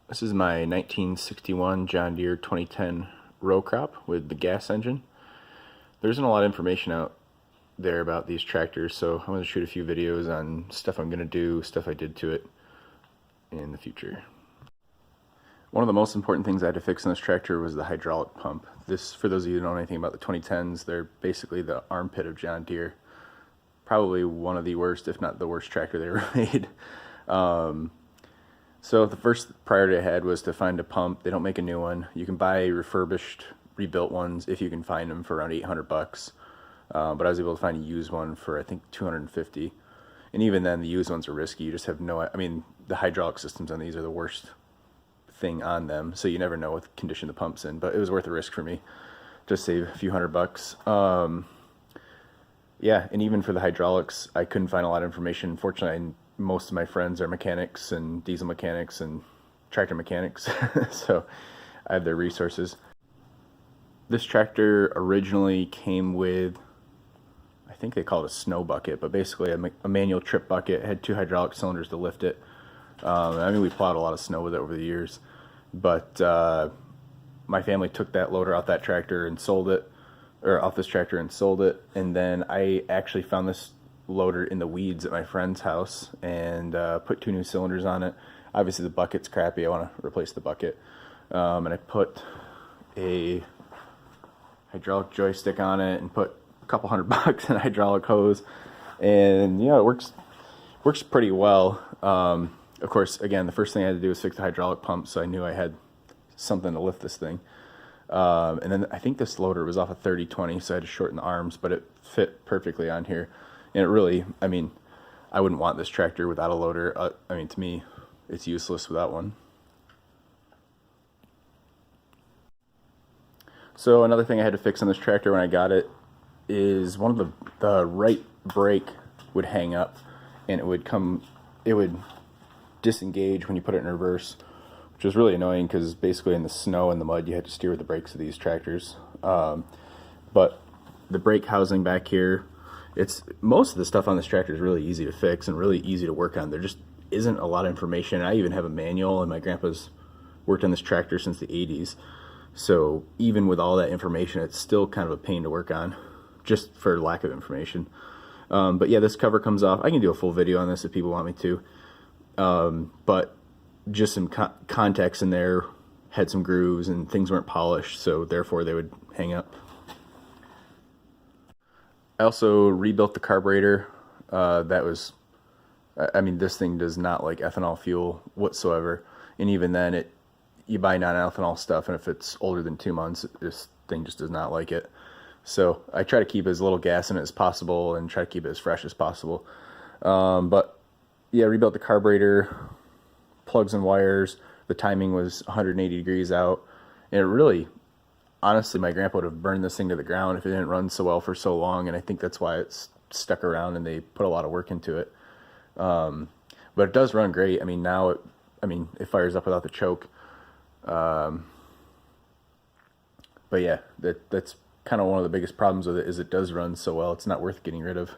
This is my 1961 John Deere 2010 row crop with the gas engine. There isn't a lot of information out there about these tractors, so I'm going to shoot a few videos on stuff I'm going to do, stuff I did to it in the future. One of the most important things I had to fix on this tractor was the hydraulic pump. This, for those of you who don't know anything about the 2010s, they're basically the armpit of John Deere. Probably one of the worst, if not the worst tractor they ever made. So the first priority I had was to find a pump. They don't make a new one. You can buy refurbished, rebuilt ones if you can find them for around 800 bucks. But I was able to find a used one for I think 250. And even then, the used ones are risky. You just have no. I mean, the hydraulic systems on these are the worst thing on them, so you never know what condition the pump's in. But it was worth the risk for me, just save a few $100. Yeah, and even for the hydraulics, I couldn't find a lot of information. Fortunately, most of my friends are mechanics and diesel mechanics and tractor mechanics, so I have their resources. This tractor originally came with, I think they call it a snow bucket, but basically a manual trip bucket. It had 2 hydraulic cylinders to lift it. I mean, we plowed a lot of snow with it over the years, but my family took that loader off that tractor and sold it, or off this tractor and sold it, and then I actually found this loader in the weeds at my friend's house and put 2 new cylinders on it. Obviously the bucket's crappy, I want to replace the bucket, and I put a hydraulic joystick on it and put a couple $100 in a hydraulic hose, and yeah, it works pretty well. Of course, again, the first thing I had to do was fix the hydraulic pump, so I knew I had something to lift this thing. And then I think this loader was off of 30-20, so I had to shorten the arms, but it fit perfectly on here. And it really, I mean, I wouldn't want this tractor without a loader. I mean, to me, it's useless without one. So another thing I had to fix on this tractor when I got it is one of the right brake would hang up, and it would disengage when you put it in reverse, which was really annoying because basically in the snow and the mud you had to steer with the brakes of these tractors. But the brake housing back here, most of the stuff on this tractor is really easy to fix and really easy to work on. There just isn't a lot of information. I even have a manual, and my grandpa's worked on this tractor since the 80s. So even with all that information, it's still kind of a pain to work on, just for lack of information. But yeah, this cover comes off. I can do a full video on this if people want me to. But just some context in there had some grooves and things weren't polished, so therefore they would hang up. I also rebuilt the carburetor. I mean, this thing does not like ethanol fuel whatsoever. And even then, you buy non-ethanol stuff, and if it's older than 2 months, this thing just does not like it. So I try to keep as little gas in it as possible and try to keep it as fresh as possible. But yeah, rebuilt the carburetor, plugs and wires. The timing was 180 degrees out. And it really, honestly, my grandpa would have burned this thing to the ground if it didn't run so well for so long, and I think that's why it's stuck around and they put a lot of work into it. But it does run great. I mean, now it fires up without the choke. But yeah, that's kind of one of the biggest problems with it, is it does run so well. It's not worth getting rid of.